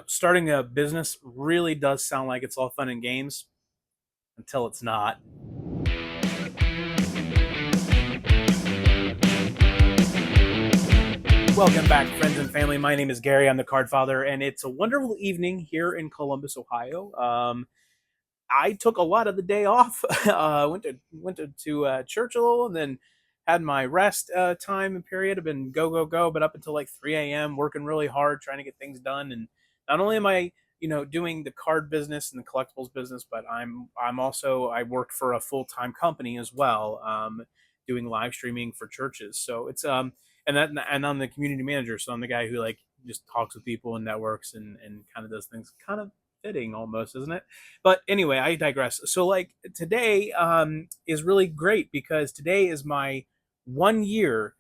Starting a business really does sound like it's all fun and games until it's not. Welcome back, friends and family. My name is Gary. I'm the Card Father, and it's a wonderful evening here in Columbus, Ohio. I took a lot of the day off. Went to church a little, and then had my rest time and period. I've been go go go, but up until like 3 a.m. working really hard trying to get things done. And not only am I doing the card business and the collectibles business, but I'm also I worked for a full time company as well, doing live streaming for churches. So it's and I'm the community manager, so I'm the guy who like just talks with people and networks and kind of does things kind of fitting almost, isn't it? But anyway, I digress. So like today is really great because today is my 1 year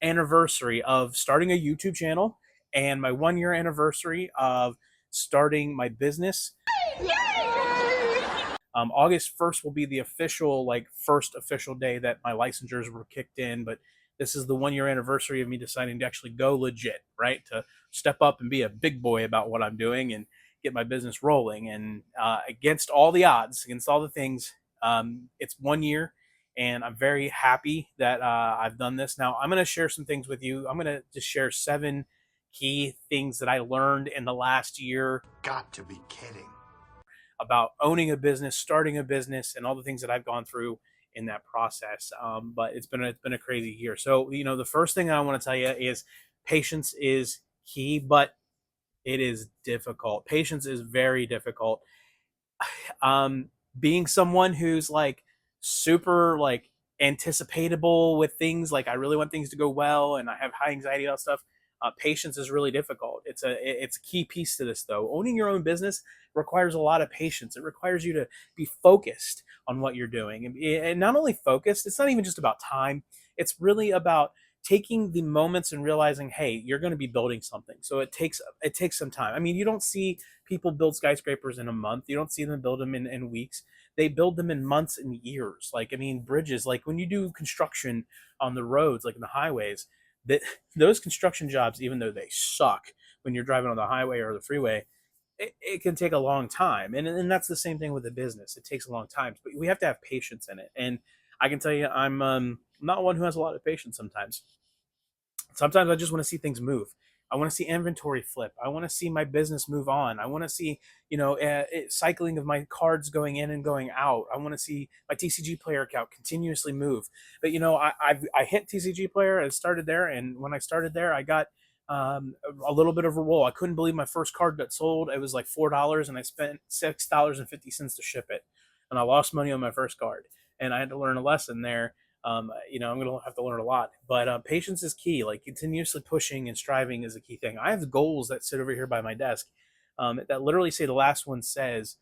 anniversary of starting a YouTube channel and my 1 year anniversary of starting my business. August 1st will be the official, like, first official day that my licensures were kicked in. But this is the 1 year anniversary of me deciding to actually go legit, right? To step up and be a big boy about what I'm doing and get my business rolling. And against all the odds, against all the things, it's 1 year. And I'm very happy that I've done this. Now, I'm going to share some things with you. I'm going to just share 7 key things that I learned in the last year. Got to be kidding. About owning a business, starting a business, and all the things that I've gone through in that process. But it's been a crazy year. So the first thing I want to tell you is patience is key, but it is difficult. Patience is very difficult. Being someone who's like super like anticipatable with things, like I really want things to go well, and I have high anxiety about stuff. Patience is really difficult. It's a key piece to this, though. Owning your own business requires a lot of patience. It requires you to be focused on what you're doing, and not only focused. It's not even just about time. It's really about taking the moments and realizing, hey, you're going to be building something. So it takes some time. I mean, you don't see people build skyscrapers in a month. You don't see them build them in weeks. They build them in months and years. Like, I mean, bridges, like when you do construction on the roads, like in the highways, that those construction jobs, even though they suck when you're driving on the highway or the freeway, it can take a long time. And that's the same thing with a business. It takes a long time, but we have to have patience in it. And I can tell you, I'm not one who has a lot of patience sometimes. Sometimes I just want to see things move. I want to see inventory flip. I want to see my business move on. I want to see, cycling of my cards going in and going out. I want to see my TCG player account continuously move. But I hit TCG player and started there, and when I started there, I got a little bit of a roll. I couldn't believe my first card got sold. It was like $4, and I spent $6.50 to ship it, and I lost money on my first card, and I had to learn a lesson there. I'm going to have to learn a lot, but patience is key. Like continuously pushing and striving is a key thing. I have goals that sit over here by my desk that literally say, the last one says,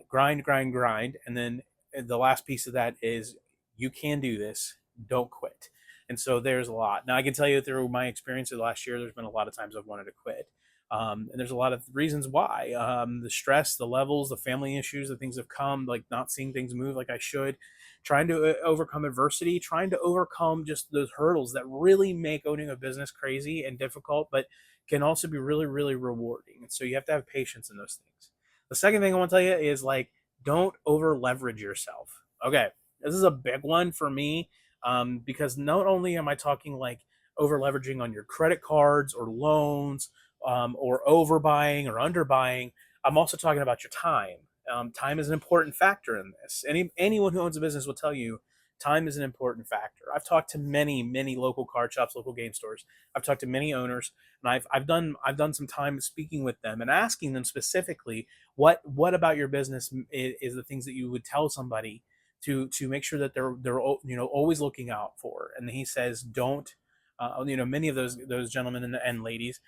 grind, grind, grind. And then the last piece of that is, you can do this. Don't quit. And so there's a lot. Now I can tell you through my experience of the last year, there's been a lot of times I've wanted to quit. And there's a lot of reasons why. The stress, the levels, the family issues, the things have come, like not seeing things move like I should, trying to overcome adversity, trying to overcome just those hurdles that really make owning a business crazy and difficult, but can also be really, really rewarding. And so you have to have patience in those things. The second thing I want to tell you is, like, don't over leverage yourself. Okay, this is a big one for me, because not only am I talking like over leveraging on your credit cards or loans, or overbuying or underbuying, I'm also talking about your time. Time is an important factor in this. Anyone who owns a business will tell you time is an important factor. I've talked to many local card shops, local game stores. I've talked to many owners, and I've done some time speaking with them and asking them specifically, what about your business is the things that you would tell somebody to make sure that they're always looking out for. And he says, don't. Many of those gentlemen and ladies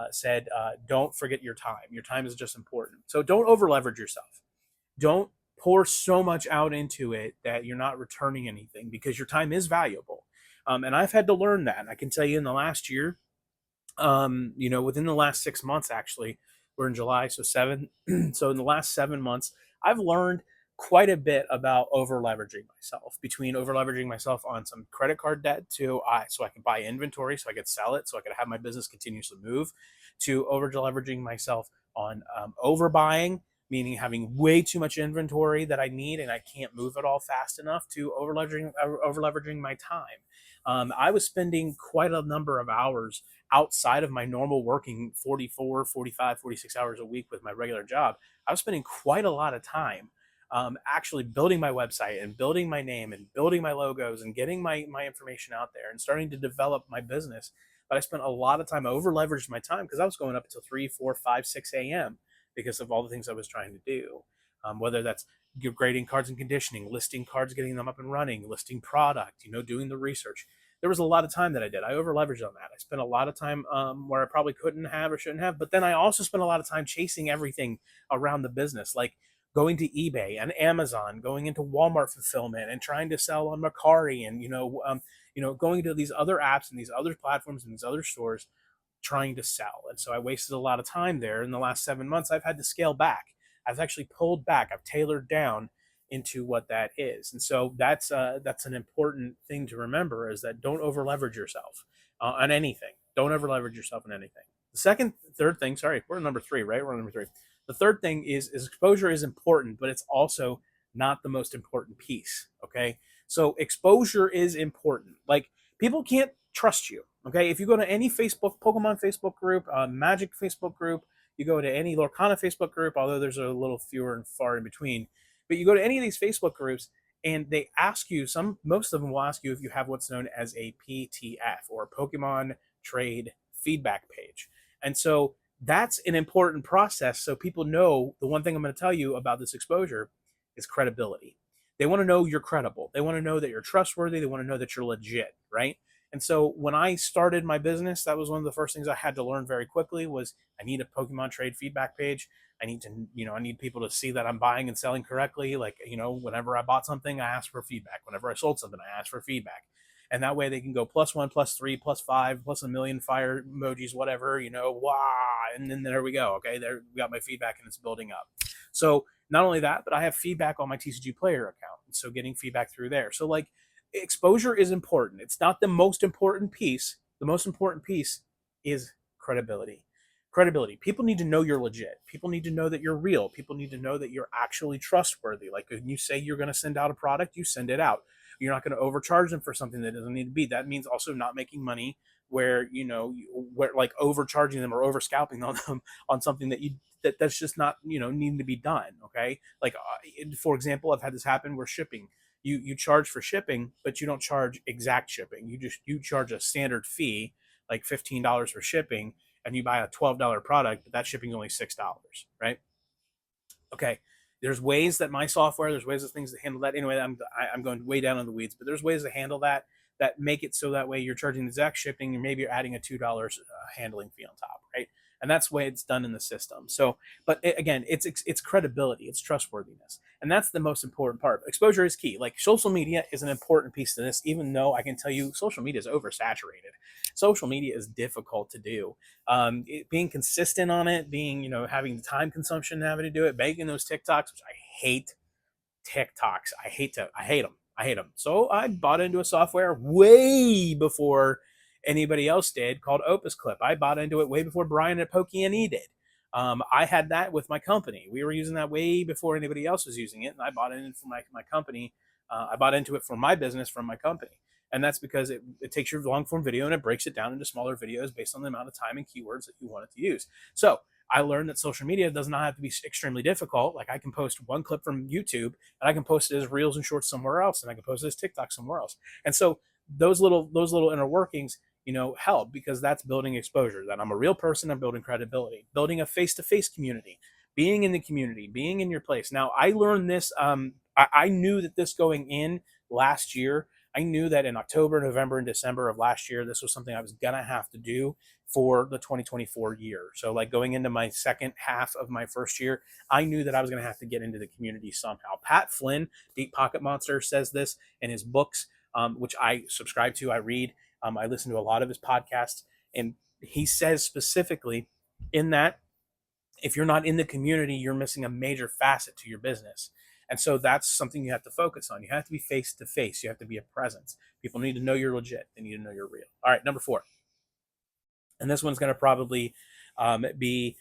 said, don't forget your time. Your time is just important. So don't over leverage yourself. Don't pour so much out into it that you're not returning anything, because your time is valuable. And I've had to learn that. And I can tell you, in the last year, within the last 6 months, actually, we're in July, so seven. So in the last 7 months, I've learned quite a bit about over leveraging myself, between over leveraging myself on some credit card debt so I can buy inventory, so I could sell it, so I could have my business continuously move, to over leveraging myself overbuying, meaning having way too much inventory that I need and I can't move it all fast enough, to over leveraging my time. I was spending quite a number of hours outside of my normal working 44, 45, 46 hours a week with my regular job. I was spending quite a lot of time actually building my website and building my name and building my logos and getting my information out there and starting to develop my business. But I spent a lot of time, over leveraged my time, because I was going up until 3, 4, 5, 6 a.m. because of all the things I was trying to do. Whether that's grading cards and conditioning, listing cards, getting them up and running, listing product, doing the research. There was a lot of time that I did. I over leveraged on that. I spent a lot of time where I probably couldn't have or shouldn't have. But then I also spent a lot of time chasing everything around the business, like going to eBay and Amazon, going into Walmart fulfillment and trying to sell on Mercari, and going to these other apps and these other platforms and these other stores trying to sell. And so I wasted a lot of time there. In the last 7 months, I've had to scale back. I've actually pulled back. I've tailored down into what that is. And so that's an important thing to remember, is that don't over leverage yourself on anything. Don't over leverage yourself on anything. Third thing, sorry, we're on number three, right? We're on number three. The third thing is exposure is important, but it's also not the most important piece. Okay. So exposure is important. Like, people can't trust you. Okay. If you go to any Pokemon Facebook group, Magic Facebook group, you go to any Lorcana Facebook group, although there's a little fewer and far in between, but you go to any of these Facebook groups and they ask you, most of them will ask you if you have what's known as a PTF, or Pokemon Trade Feedback Page. And so that's an important process. So people know, the one thing I'm going to tell you about this exposure is credibility. They want to know you're credible. They want to know that you're trustworthy. They want to know that you're legit, right? And so when I started my business, that was one of the first things I had to learn very quickly was I need a Pokemon Trade Feedback Page. I need to, I need people to see that I'm buying and selling correctly. Like, whenever I bought something, I asked for feedback. Whenever I sold something, I asked for feedback. And that way they can go +1, +3, +5, plus a million fire emojis, whatever, wow. And then there we go. Okay. There we got my feedback and it's building up. So not only that, but I have feedback on my TCG player account. And so getting feedback through there. So, like, exposure is important. It's not the most important piece. The most important piece is credibility. Credibility. People need to know you're legit. People need to know that you're real. People need to know that you're actually trustworthy. Like, when you say you're going to send out a product, you send it out. You're not going to overcharge them for something that doesn't need to be. That means also not making money where, where, like, overcharging them or over scalping on them on something that's just not, needing to be done. Okay. Like, for example, I've had this happen where shipping, you charge for shipping, but you don't charge exact shipping. You charge a standard fee, like $15 for shipping, and you buy a $12 product, but that shipping is only $6, right? Okay. There's ways that my software, there's ways of things that handle that. Anyway, I'm going way down in the weeds, but there's ways to handle that make it so that way you're charging the exact shipping, and maybe you're adding a $2 handling fee on top, right? And that's the way it's done in the system. So, but again, it's credibility, it's trustworthiness, and that's the most important part. Exposure is key. Like, social media is an important piece to this, even though I can tell you social media is oversaturated. Social media is difficult to do. Being consistent on it, being, having the time consumption, having to do it, making those TikToks, which I hate. TikToks, I hate them. I hate them. So I bought into a software way before anybody else did, called Opus Clip. I bought into it way before Brian at Pokey did. I had that with my company. We were using that way before anybody else was using it, and I bought it for my company. I bought into it for my business from my company. And that's because it takes your long form video and it breaks it down into smaller videos based on the amount of time and keywords that you want it to use. So I learned that social media does not have to be extremely difficult. Like, I can post one clip from YouTube and I can post it as reels and shorts somewhere else, and I can post it as TikTok somewhere else. And so those little inner workings, help, because that's building exposure. That I'm a real person. I'm building credibility, building a face-to-face community, being in the community, being in your place. Now, I learned this. I knew that this going in last year. I knew that in October, November, and December of last year, this was something I was gonna have to do for the 2024 year. So, like, going into my second half of my first year, I knew that I was gonna have to get into the community somehow. Pat Flynn, Deep Pocket Monster, says this in his books, which I subscribe to, I read. I listen to a lot of his podcasts, and he says specifically in that, if you're not in the community, you're missing a major facet to your business. And so that's something you have to focus on. You have to be face to face. You have to be a presence. People need to know you're legit. They need to know you're real. All right, number 4. And this one's going to probably be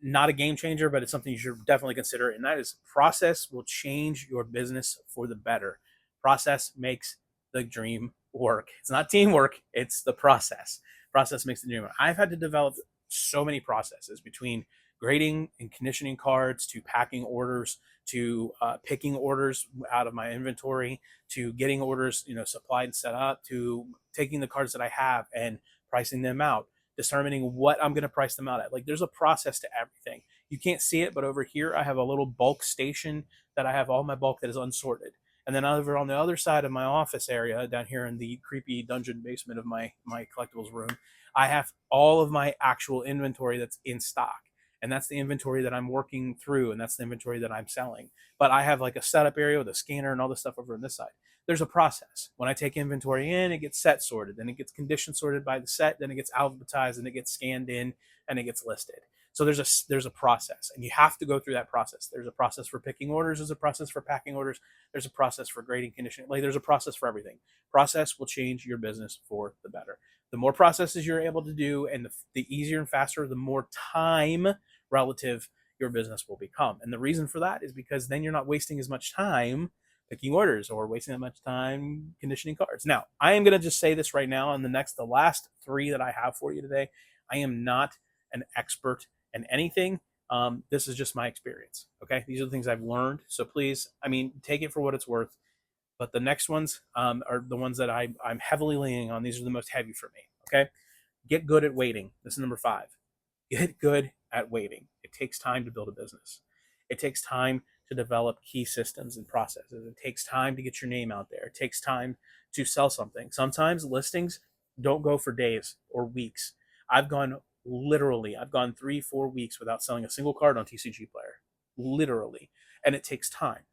not a game changer, but it's something you should definitely consider. And that is, process will change your business for the better. Process makes the dream work. It's not teamwork, it's the process. Process makes the dream work. I've had to develop so many processes, between grading and conditioning cards, to packing orders, to picking orders out of my inventory, to getting orders, supplied and set up, to taking the cards that I have and pricing them out, determining what I'm going to price them out at. Like, there's a process to everything. You can't see it, but over here I have a little bulk station that I have all my bulk that is unsorted. And then over on the other side of my office area, down here in the creepy dungeon basement of my collectibles room, I have all of my actual inventory that's in stock. And that's the inventory that I'm working through, and that's the inventory that I'm selling. But I have like a setup area with a scanner and all this stuff over on this side. There's a process. When I take inventory in, it gets set sorted, then it gets condition sorted by the set, then it gets alphabetized, and it gets scanned in, and it gets listed. So there's a process, and you have to go through that process. There's a process for picking orders. There's a process for packing orders. There's a process for grading, conditioning. Like, there's a process for everything. Process will change your business for the better. The more processes you're able to do, and the easier and faster, the more time relative your business will become. And the reason for that is because then you're not wasting as much time picking orders or wasting that much time conditioning cards. Now, I am going to just say this right now, on the last three that I have for you today, I am not an expert in anything. This is just my experience. Okay. These are the things I've learned. So please, take it for what it's worth. But the next ones are the ones that I'm heavily leaning on. These are the most heavy for me. Okay. Get good at waiting. This is number 5. Get good at waiting. It takes time to build a business. It takes time to develop key systems and processes. It takes time to get your name out there. It takes time to sell something. Sometimes listings don't go for days or weeks. I've gone 3-4 weeks without selling a single card on TCG Player. Literally. And it takes time.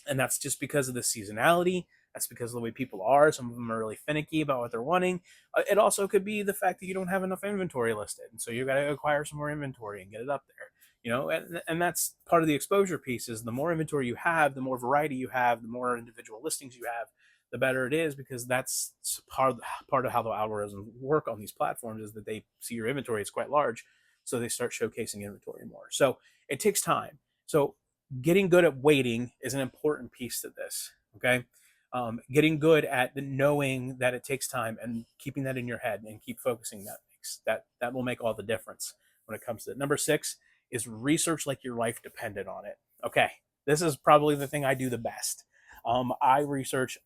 And that's just because of the seasonality. That's because of the way people are. Some of them are really finicky about what they're wanting. It also could be the fact that you don't have enough inventory listed, and so you got to acquire some more inventory and get it up there. And that's part of the exposure piece. Is the more inventory you have, the more variety you have, the more individual listings you have, the better it is, because that's part of how the algorithms work on these platforms, is that they see your inventory is quite large, so they start showcasing inventory more. So it takes time. So getting good at waiting is an important piece to this. Okay. Getting good at knowing that it takes time and keeping that in your head and keep focusing, that will make all the difference when it comes to it. Number 6 is research like your life depended on it. Okay. This is probably the thing I do the best. I research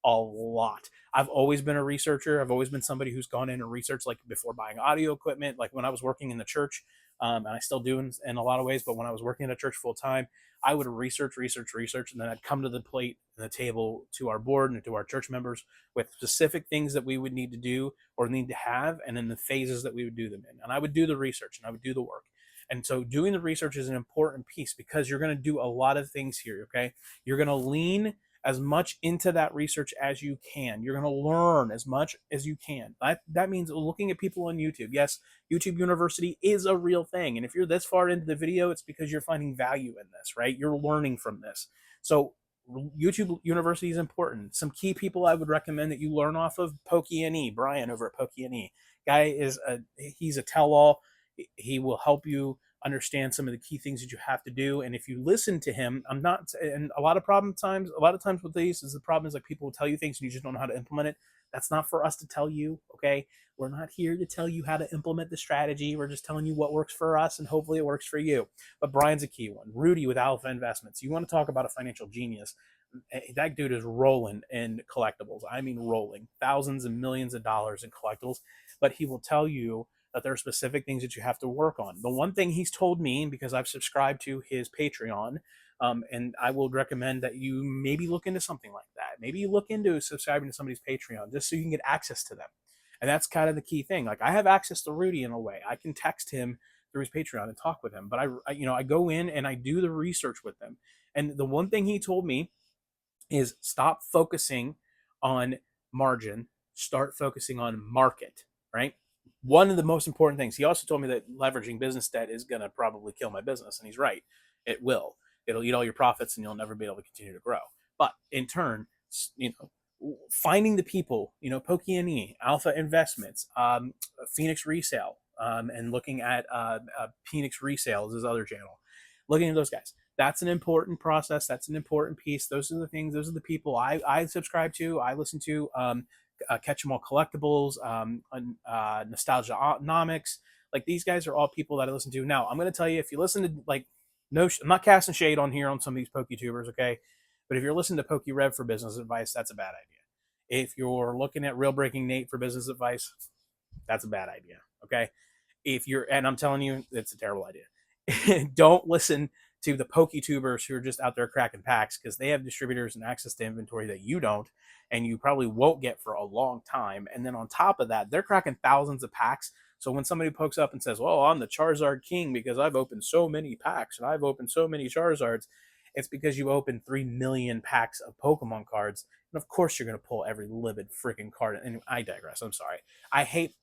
a lot. I've always been a researcher. I've always been somebody who's gone in and researched, like before buying audio equipment, like when I was working in the church, and I still do in a lot of ways. But when I was working at a church full time, I would research, and then I'd come to the plate and the table to our board and to our church members with specific things that we would need to do or need to have, and then the phases that we would do them in. And I would do the research and I would do the work. And so doing the research is an important piece, because you're going to do a lot of things here. Okay. You're going to lean as much into that research as you can. You're going to learn as much as you can. That means looking at people on YouTube. Yes, YouTube University is a real thing. And if you're this far into the video, it's because you're finding value in this, right? You're learning from this. So YouTube University is important. Some key people I would recommend that you learn off of: Pokey&E, Brian over at Pokey&E. He's a tell-all. He will help you understand some of the key things that you have to do. And if you listen to him, and a lot of times with these is, the problem is, like, people will tell you things and you just don't know how to implement it. That's not for us to tell you. Okay. We're not here to tell you how to implement the strategy. We're just telling you what works for us, and hopefully it works for you. But Brian's a key one. Rudy with Alpha Investments. You want to talk about a financial genius. That dude is rolling in collectibles. I mean, rolling thousands and millions of dollars in collectibles. But he will tell you that there are specific things that you have to work on. The one thing he's told me, because I've subscribed to his Patreon, and I would recommend that you maybe look into something like that. Maybe you look into subscribing to somebody's Patreon just so you can get access to them. And that's kind of the key thing. Like, I have access to Rudy in a way. I can text him through his Patreon and talk with him. But I go in and I do the research with them. And the one thing he told me is, stop focusing on margin, start focusing on market, right? One of the most important things. He also told me that leveraging business debt is going to probably kill my business. And he's right. It will. It'll eat all your profits and you'll never be able to continue to grow. But in turn, finding the people, Pokey&E, Alpha Investments, Phoenix Resale, and looking at Phoenix Resale is his other channel. Looking at those guys. That's an important process. That's an important piece. Those are the things. Those are the people I subscribe to. I listen to. Catch 'em all collectibles, nostalgianomics. Like these guys are all people that I listen to. Now I'm going to tell you, if you listen to like, no, I'm not casting shade on here on some of these PokeTubers, okay? But if you're listening to PokeRev for business advice, that's a bad idea. If you're looking at Real Breaking Nate for business advice, that's a bad idea, okay? If you're, and I'm telling you, it's a terrible idea. Don't listen to the PokeTubers who are just out there cracking packs, because they have distributors and access to inventory that you don't, and you probably won't get for a long time. And then on top of that, they're cracking thousands of packs. So when somebody pokes up and says, "Well, I'm the Charizard King because I've opened so many packs and I've opened so many Charizards," it's because you opened 3 million packs of Pokemon cards. And of course you're going to pull every livid freaking card. And I digress. I'm sorry. I hate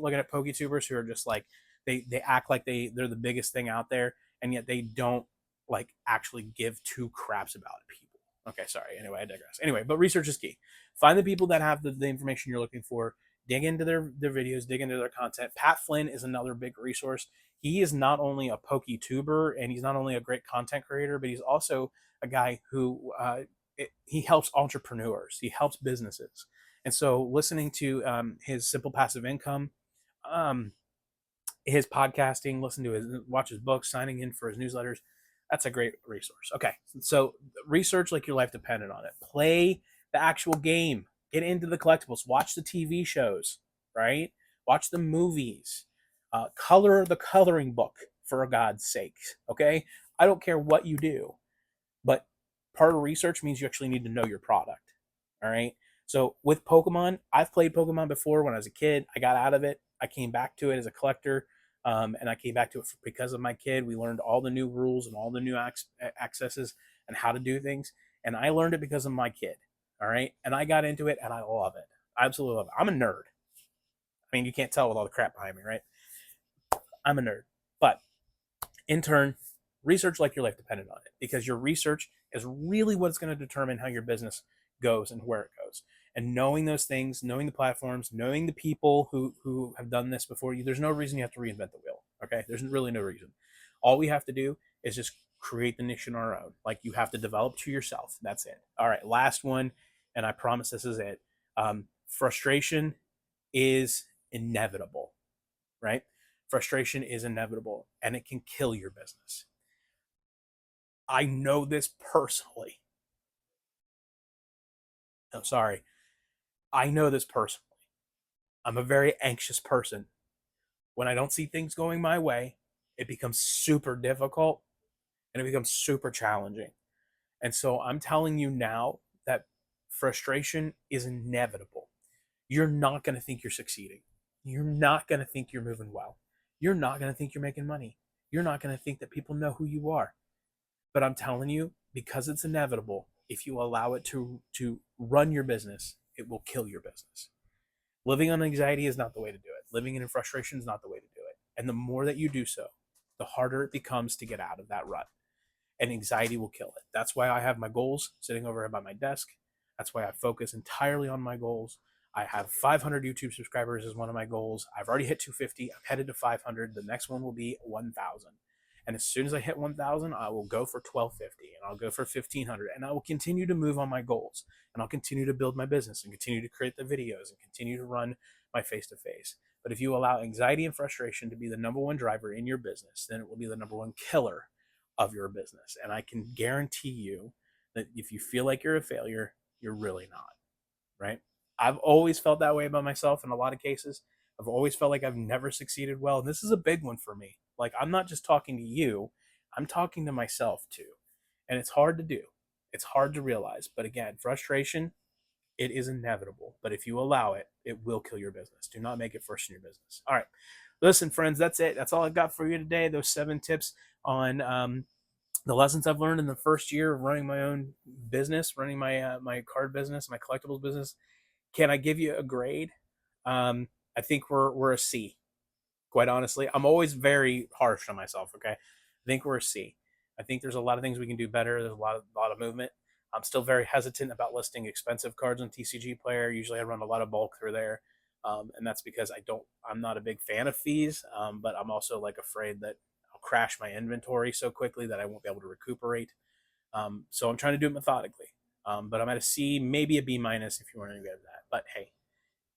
looking at PokeTubers who are just like, they act like they're the biggest thing out there, and yet they don't like actually give two craps about people. Okay, sorry. Anyway, I digress. Anyway, but research is key. Find the people that have the information you're looking for. Dig into their videos, dig into their content. Pat Flynn is another big resource. He is not only a PokeTuber and he's not only a great content creator, but he's also a guy who he helps entrepreneurs. He helps businesses. And so listening to his Simple Passive Income, um, his podcasting, listen to his, watch his books, signing in for his newsletters. That's a great resource. Okay, so research like your life depended on it. Play the actual game. Get into the collectibles. Watch the TV shows, right? Watch the movies. Color the coloring book, for God's sake. Okay, I don't care what you do, but part of research means you actually need to know your product. All right. So with Pokemon, I've played Pokemon before when I was a kid. I got out of it. I came back to it as a collector, and I came back to it because of my kid. We learned all the new rules and all the new accesses and how to do things, and I learned it because of my kid. All right, and I got into it, and I love it. I absolutely love it. I'm a nerd. I mean, you can't tell with all the crap behind me, right? I'm a nerd, but in turn, research like your life depended on it, because your research is really what's going to determine how your business goes and where it goes. And knowing those things, knowing the platforms, knowing the people who have done this before you, there's no reason you have to reinvent the wheel. Okay, there's really no reason. All we have to do is just create the niche on our own. Like, you have to develop to yourself. That's it. All right, last one, and I promise this is it. Frustration is inevitable, right? Frustration is inevitable, and it can kill your business. I know this personally. No, sorry. I know this personally. I'm a very anxious person. When I don't see things going my way, it becomes super difficult and it becomes super challenging. And so I'm telling you now that frustration is inevitable. You're not going to think you're succeeding. You're not going to think you're moving well. You're not going to think you're making money. You're not going to think that people know who you are. But I'm telling you, because it's inevitable, if you allow it to run your business, it will kill your business. Living on anxiety is not the way to do it. Living in frustration is not the way to do it. And the more that you do so, the harder it becomes to get out of that rut. And anxiety will kill it. That's why I have my goals sitting over by my desk. That's why I focus entirely on my goals. I have 500 YouTube subscribers as one of my goals. I've already hit 250. I'm headed to 500. The next one will be 1,000. And as soon as I hit 1,000, I will go for 1,250, and I'll go for 1,500, and I will continue to move on my goals, and I'll continue to build my business and continue to create the videos and continue to run my face-to-face. But if you allow anxiety and frustration to be the number one driver in your business, then it will be the number one killer of your business. And I can guarantee you that if you feel like you're a failure, you're really not, right? I've always felt that way about myself in a lot of cases. I've always felt like I've never succeeded well. And this is a big one for me. Like, I'm not just talking to you, I'm talking to myself too. And it's hard to do. It's hard to realize. But again, frustration, it is inevitable. But if you allow it, it will kill your business. Do not make it first in your business. All right. Listen, friends, that's it. That's all I've got for you today. Those 7 tips on the lessons I've learned in the first year of running my own business, running my card business, my collectibles business. Can I give you a grade? I think we're a C. Quite honestly, I'm always very harsh on myself. Okay, I think we're a C. I think there's a lot of things we can do better. There's a lot of movement. I'm still very hesitant about listing expensive cards on TCG Player. Usually, I run a lot of bulk through there. And that's because I'm not a big fan of fees, but I'm also like afraid that I'll crash my inventory so quickly that I won't be able to recuperate. So I'm trying to do it methodically. But I'm at a C, maybe a B minus if you want to get that. But hey,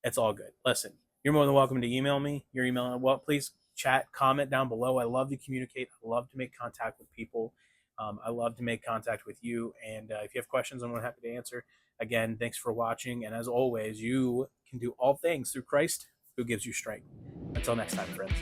it's all good. Listen, you're more than welcome to email me. Your email, well, please chat, comment down below. I love to communicate. I love to make contact with people. I love to make contact with you. And if you have questions, I'm more happy to answer. Again, thanks for watching. And as always, you can do all things through Christ who gives you strength. Until next time, friends.